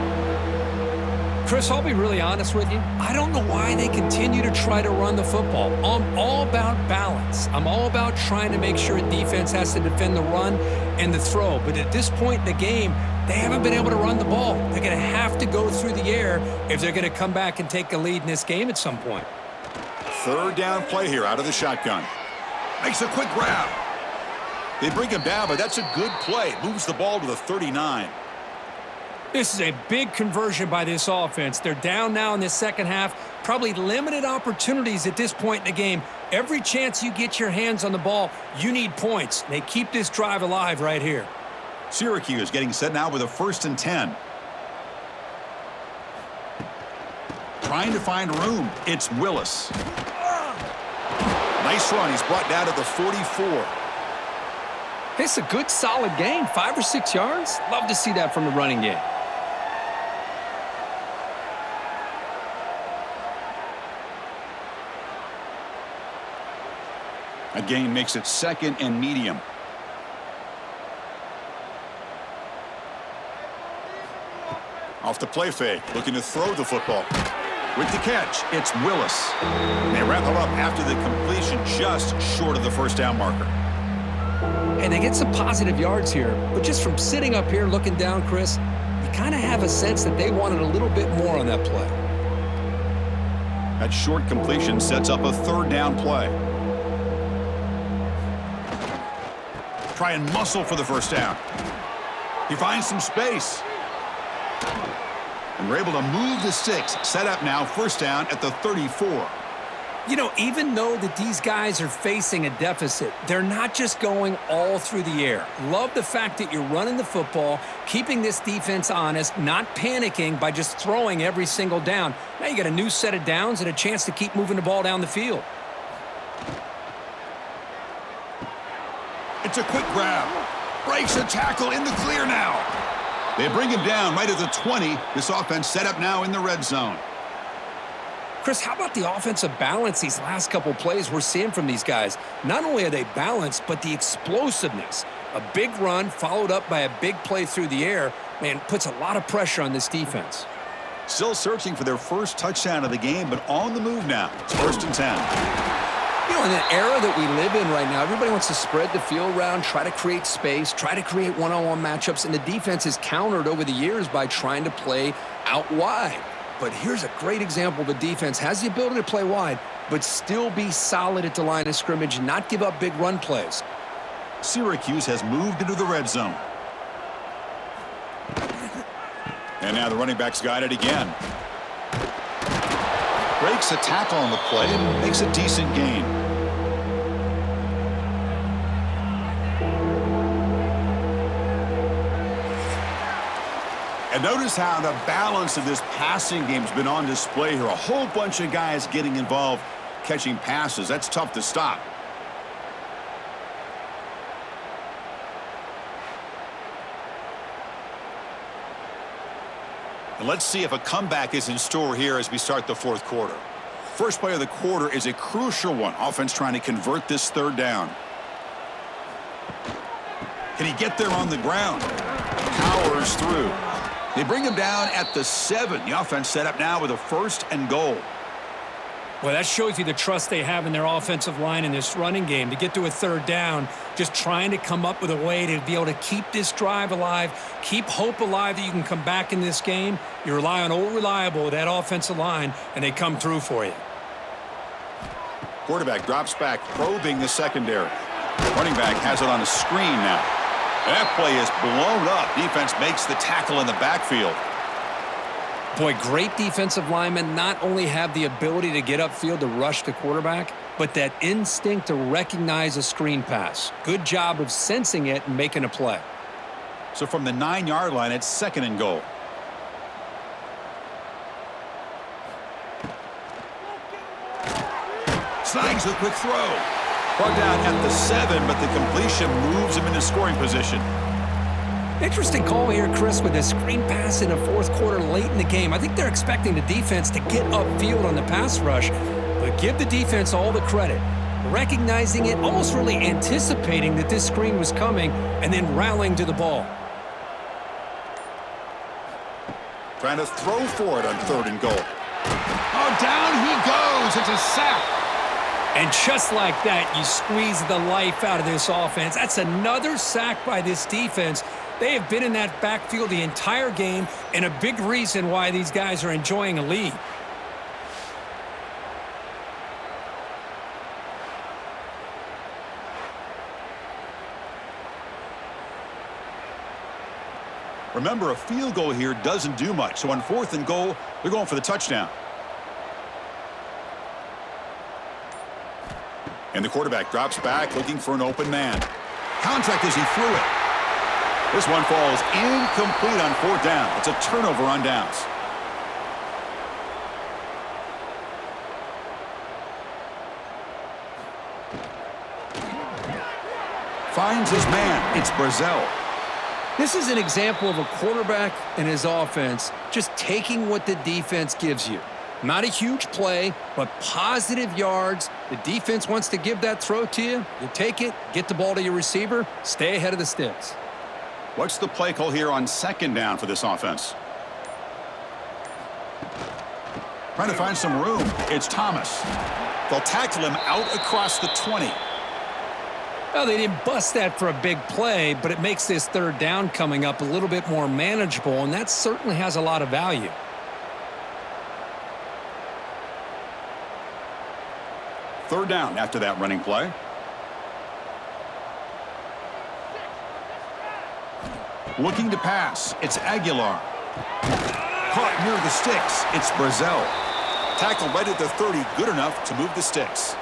Chris, I'll be really honest with you. I don't know why they continue to try to run the football. I'm all about balance. I'm all about trying to make sure a defense has to defend the run and the throw. But at this point in the game, they haven't been able to run the ball. They're going to have to go through the air if they're going to come back and take a lead in this game at some point.
3rd down play here out of the shotgun. Makes a quick grab. They bring him down, but that's a good play. Moves the ball to the 39.
This is a big conversion by this offense. They're down now in this second half. Probably limited opportunities at this point in the game. Every chance you get your hands on the ball, you need points. They keep this drive alive right here.
Syracuse getting set now with a 1st and 10. Trying to find room. It's Willis. Nice run. He's brought down to the 44.
It's a good, solid game. 5 or 6 yards. Love to see that from the running game.
A gain makes it 2nd and medium. Off the play fake, looking to throw the football. With the catch, it's Willis. They wrap him up after the completion just short of the 1st down marker.
And they get some positive yards here, but just from sitting up here looking down, Chris, you kind of have a sense that they wanted a little bit more on that play.
That short completion sets up a 3rd down play. Try and muscle for the 1st down. He finds some space. And we're able to move the sticks. Set up now, 1st down at the 34.
You know, even though that these guys are facing a deficit, they're not just going all through the air. Love the fact that you're running the football, keeping this defense honest, not panicking by just throwing every single down. Now you got a new set of downs and a chance to keep moving the ball down the field.
It's a quick grab. Breaks a tackle in the clear now. They bring him down right at the 20. This offense set up now in the red zone.
Chris, how about the offensive balance these last couple plays we're seeing from these guys? Not only are they balanced, but the explosiveness. A big run followed up by a big play through the air, man, puts a lot of pressure on this defense.
Still searching for their first touchdown of the game, but on the move now. It's 1st and 10.
You know, in the era that we live in right now, everybody wants to spread the field around, try to create space, try to create one-on-one matchups, and the defense is countered over the years by trying to play out wide. But here's a great example. The defense has the ability to play wide, but still be solid at the line of scrimmage, not give up big run plays.
Syracuse has moved into the red zone. And now the running back's got it again. Breaks a tackle on the play and makes a decent gain. And notice how the balance of this passing game has been on display here. A whole bunch of guys getting involved, catching passes. That's tough to stop. And let's see if a comeback is in store here as we start the 4th quarter. First play of the quarter is a crucial one. Offense trying to convert this 3rd down. Can he get there on the ground? Powers through. They bring him down at the 7. The offense set up now with a 1st and goal.
Well, that shows you the trust they have in their offensive line in this running game to get to a 3rd down, just trying to come up with a way to be able to keep this drive alive, keep hope alive that you can come back in this game. You rely on old reliable with that offensive line, and they come through for you.
Quarterback drops back, probing the secondary. Running back has it on a screen now. That play is blown up. Defense makes the tackle in the backfield.
Boy, great defensive linemen not only have the ability to get upfield to rush the quarterback, but that instinct to recognize a screen pass. Good job of sensing it and making a play.
So from the 9-yard line, it's 2nd and goal. Snags a quick throw. Brought down at the 7, but the completion moves him into scoring position.
Interesting call here, Chris, with a screen pass in the 4th quarter late in the game. I think they're expecting the defense to get upfield on the pass rush, but give the defense all the credit. Recognizing it, almost really anticipating that this screen was coming, and then rallying to the ball.
Trying to throw for it on 3rd and goal. Oh, down he goes. It's a sack.
And just like that, you squeeze the life out of this offense. That's another sack by this defense. They have been in that backfield the entire game, and a big reason why these guys are enjoying a lead.
Remember, a field goal here doesn't do much. So on 4th and goal, they're going for the touchdown. And the quarterback drops back, looking for an open man. Contact as he threw it. This one falls incomplete on 4th down. It's a turnover on downs. Finds his man. It's Brazil.
This is an example of a quarterback and his offense just taking what the defense gives you. Not a huge play, but positive yards. The defense wants to give that throw to you. You take it, get the ball to your receiver, stay ahead of the sticks.
What's the play call here on 2nd down for this offense? Trying to find some room. It's Thomas. They'll tackle him out across the 20.
Well, they didn't bust that for a big play, but it makes this 3rd down coming up a little bit more manageable, and that certainly has a lot of value.
Third down after that running play. Looking to pass. It's Aguilar. Caught near the sticks. It's Brazil. Tackled right at the 30. Good enough to move the sticks.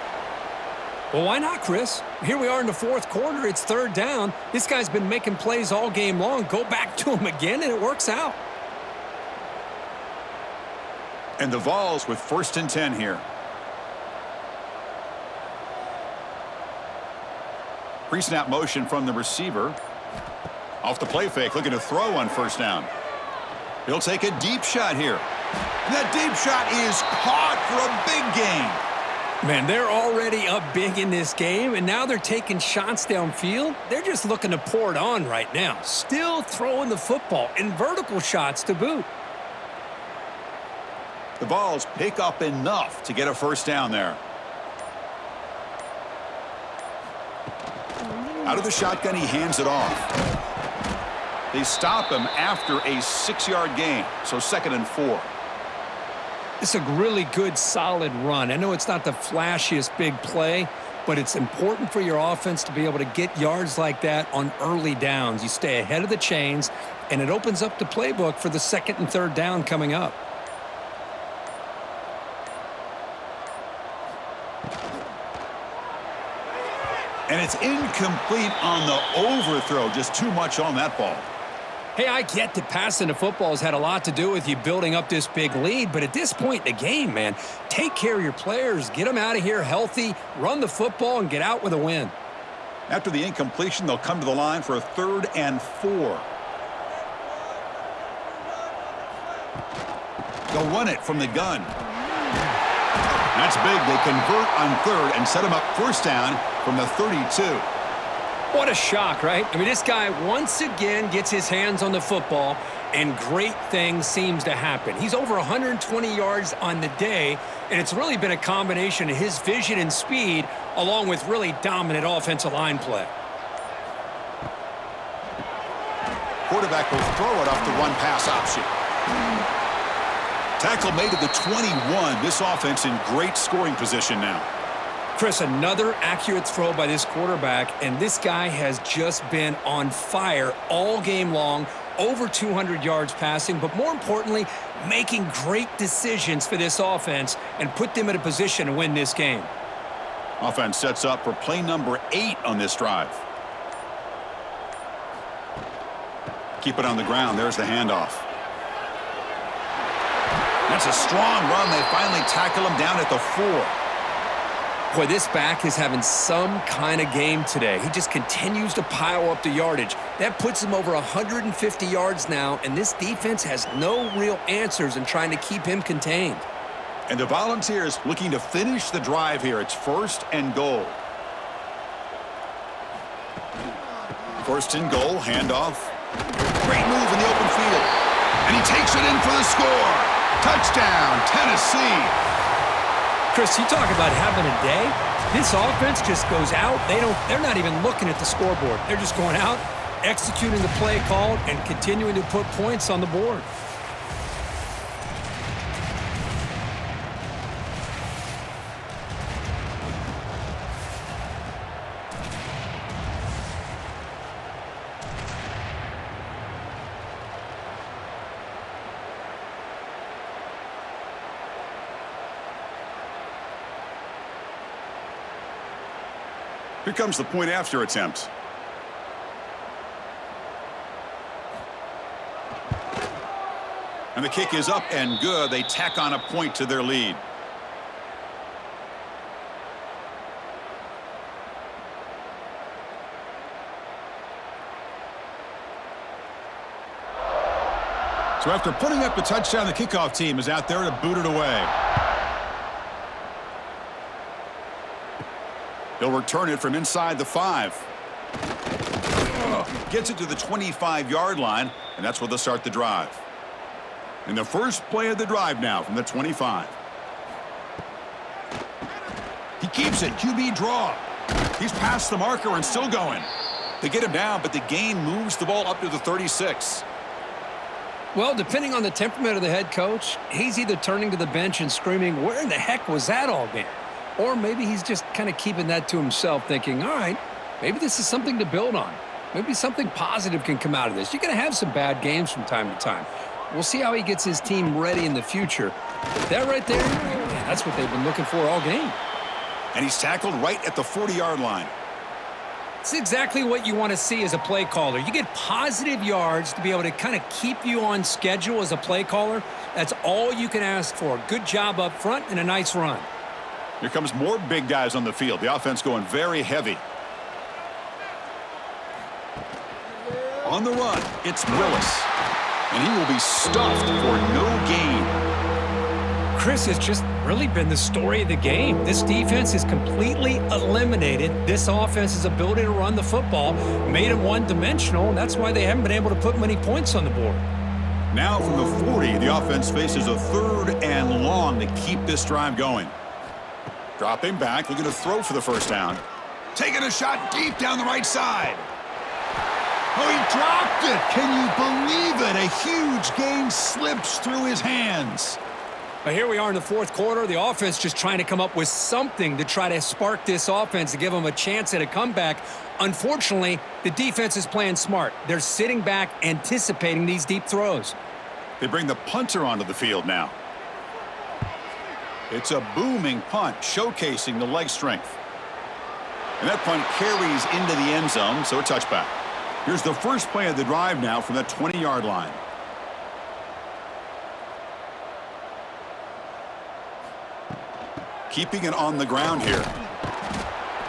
Well, why not, Chris? Here we are in the 4th quarter. It's 3rd down. This guy's been making plays all game long. Go back to him again, and it works out.
And the Vols with 1st and 10 here. Pre-snap motion from the receiver. Off the play fake, looking to throw on 1st down. He'll take a deep shot here. And that deep shot is caught for a big gain.
Man, they're already up big in this game, and now they're taking shots downfield. They're just looking to pour it on right now. Still throwing the football, and vertical shots to boot.
The Vols pick up enough to get a first down there. Out of the shotgun, he hands it off. They stop him after a 6-yard gain, so 2nd and 4.
It's a really good, solid run. I know it's not the flashiest big play, but it's important for your offense to be able to get yards like that on early downs. You stay ahead of the chains, and it opens up the playbook for the 2nd and 3rd down coming up.
And it's incomplete on the overthrow. Just too much on that ball.
Hey, I get that passing the football has had a lot to do with you building up this big lead, but at this point in the game, man, take care of your players, get them out of here healthy, run the football, and get out with a win.
After the incompletion, they'll come to the line for a 3rd and 4. They'll run it from the gun. That's big. They convert on 3rd and set him up first down from the 32.
What a shock, right? I mean, this guy once again gets his hands on the football, and great things seems to happen. He's over 120 yards on the day, and it's really been a combination of his vision and speed along with really dominant offensive line play.
Quarterback will throw it off the run-pass option. Tackle made at the 21. This offense in great scoring position now.
Chris, another accurate throw by this quarterback, and this guy has just been on fire all game long, over 200 yards passing, but more importantly, making great decisions for this offense and put them in a position to win this game.
Offense sets up for play number 8 on this drive. Keep it on the ground. There's the handoff. That's a strong run. They finally tackle him down at the 4.
Boy, this back is having some kind of game today. He just continues to pile up the yardage. That puts him over 150 yards now, and this defense has no real answers in trying to keep him contained.
And the Volunteers looking to finish the drive here. It's 1st and goal. 1st and goal, handoff. Great move in the open field. And he takes it in for the score. Touchdown, Tennessee.
Chris, you talk about having a day. This offense just goes out. They're not even looking at the scoreboard. They're just going out, executing the play called, and continuing to put points on the board.
Here comes the point after attempt. And the kick is up and good. They tack on a point to their lead. So after putting up the touchdown, the kickoff team is out there to boot it away. They'll return it from inside the 5. Gets it to the 25-yard line, and that's where they'll start the drive. And the first play of the drive now from the 25. He keeps it. QB draw. He's past the marker and still going. They get him down, but the gain moves the ball up to the 36.
Well, depending on the temperament of the head coach, he's either turning to the bench and screaming, "Where in the heck was that all game?" Or maybe he's just kind of keeping that to himself, thinking, all right, maybe this is something to build on. Maybe something positive can come out of this. You're going to have some bad games from time to time. We'll see how he gets his team ready in the future. But that right there, man, that's what they've been looking for all game.
And he's tackled right at the 40-yard line.
It's exactly what you want to see as a play caller. You get positive yards to be able to kind of keep you on schedule as a play caller. That's all you can ask for. Good job up front and a nice run.
Here comes more big guys on the field. The offense going very heavy. On the run, it's Willis. And he will be stuffed for no gain.
Chris, has just really been the story of the game. This defense has completely eliminated this offense's ability to run the football, made them one-dimensional, and that's why they haven't been able to put many points on the board.
Now from the 40, the offense faces a 3rd and long to keep this drive going. Dropping back, looking to throw for the first down. Taking a shot deep down the right side. Oh, he dropped it. Can you believe it? A huge gain slips through his hands.
But here we are in the 4th quarter. The offense just trying to come up with something to try to spark this offense to give them a chance at a comeback. Unfortunately, the defense is playing smart. They're sitting back, anticipating these deep throws.
They bring the punter onto the field now. It's a booming punt, showcasing the leg strength. And that punt carries into the end zone, so a touchback. Here's the first play of the drive now from the 20-yard line. Keeping it on the ground here.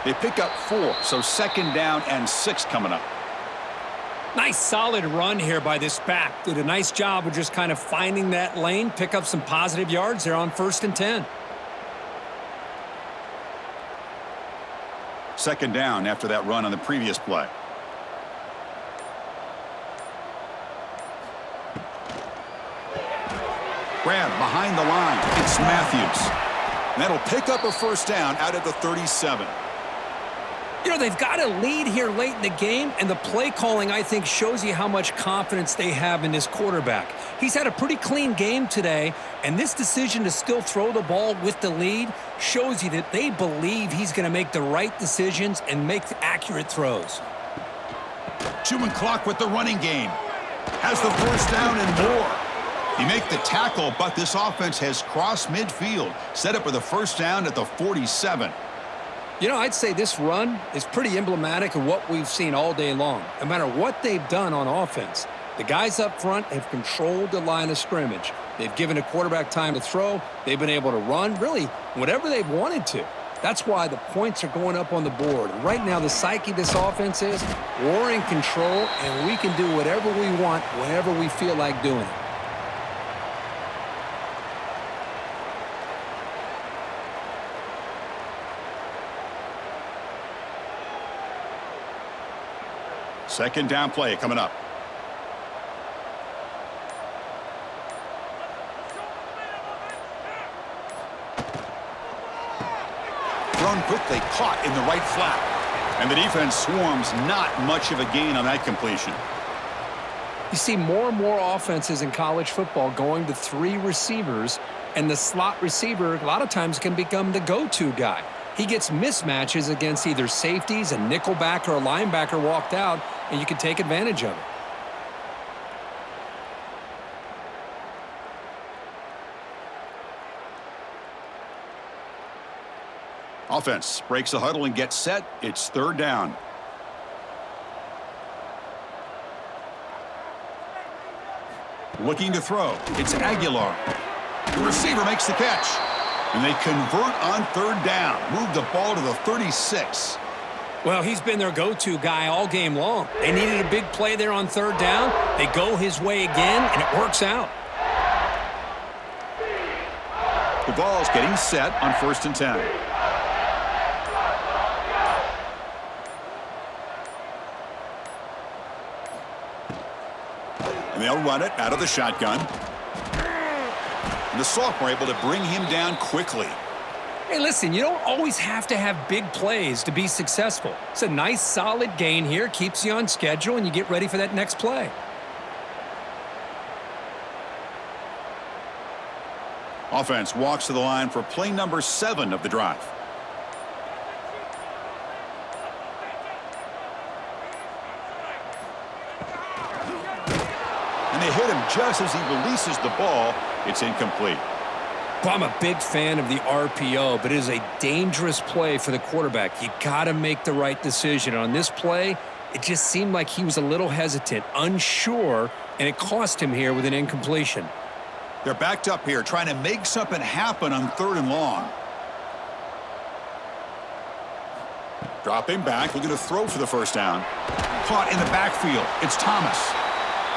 They pick up 4, so 2nd down and 6 coming up.
Nice solid run here by this back. Did a nice job of just kind of finding that lane, pick up some positive yards there on 1st and 10.
2nd down after that run on the previous play. Grab behind the line. It's Matthews. And that'll pick up a first down out at the 37.
You know, they've got a lead here late in the game, and the play calling, I think, shows you how much confidence they have in this quarterback. He's had a pretty clean game today, and this decision to still throw the ball with the lead shows you that they believe he's going to make the right decisions and make accurate throws.
Chewing clock with the running game. Has the first down and more. He make the tackle, but this offense has crossed midfield. Set up with a first down at the 47.
You know, I'd say this run is pretty emblematic of what we've seen all day long. No matter what they've done on offense, the guys up front have controlled the line of scrimmage. They've given a quarterback time to throw. They've been able to run, really, whatever they've wanted to. That's why the points are going up on the board. And right now, the psyche of this offense is we're in control, and we can do whatever we want whenever we feel like doing it.
Second down play coming up. Thrown quickly, caught in the right flat. And the defense swarms, not much of a gain on that completion.
You see more and more offenses in college football going to 3 receivers, and the slot receiver a lot of times can become the go-to guy. He gets mismatches against either safeties, a nickelbacker, or a linebacker walked out, and you can take advantage of it.
Offense breaks the huddle and gets set. It's 3rd down. Looking to throw. It's Aguilar. The receiver makes the catch. And they convert on 3rd down. Move the ball to the 36.
Well, he's been their go-to guy all game long. They needed a big play there on 3rd down. They go his way again, and it works out.
The ball's getting set on 1st and 10. And they'll run it out of the shotgun. And the sophomore able to bring him down quickly.
Hey, listen, you don't always have to have big plays to be successful. It's a nice, solid gain here, keeps you on schedule, and you get ready for that next play.
Offense walks to the line for play number 7 of the drive. And they hit him just as he releases the ball. It's incomplete.
Well, I'm a big fan of the RPO, but it is a dangerous play for the quarterback. You got to make the right decision. On this play, it just seemed like he was a little hesitant, unsure, and it cost him here with an incompletion.
They're backed up here, trying to make something happen on 3rd and long. Dropping back, looking to throw for the first down. Caught in the backfield. It's Thomas.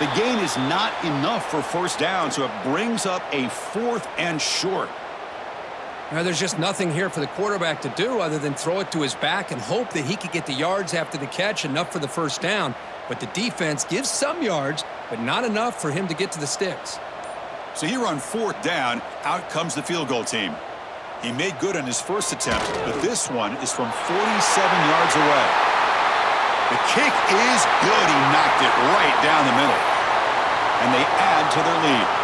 The gain is not enough for first down, so it brings up a 4th and short.
Now, there's just nothing here for the quarterback to do other than throw it to his back and hope that he could get the yards after the catch, enough for the first down. But the defense gives some yards, but not enough for him to get to the sticks.
So here on 4th down, out comes the field goal team. He made good on his first attempt, but this one is from 47 yards away. The kick is good. He knocked it right down the middle. And they add to their lead.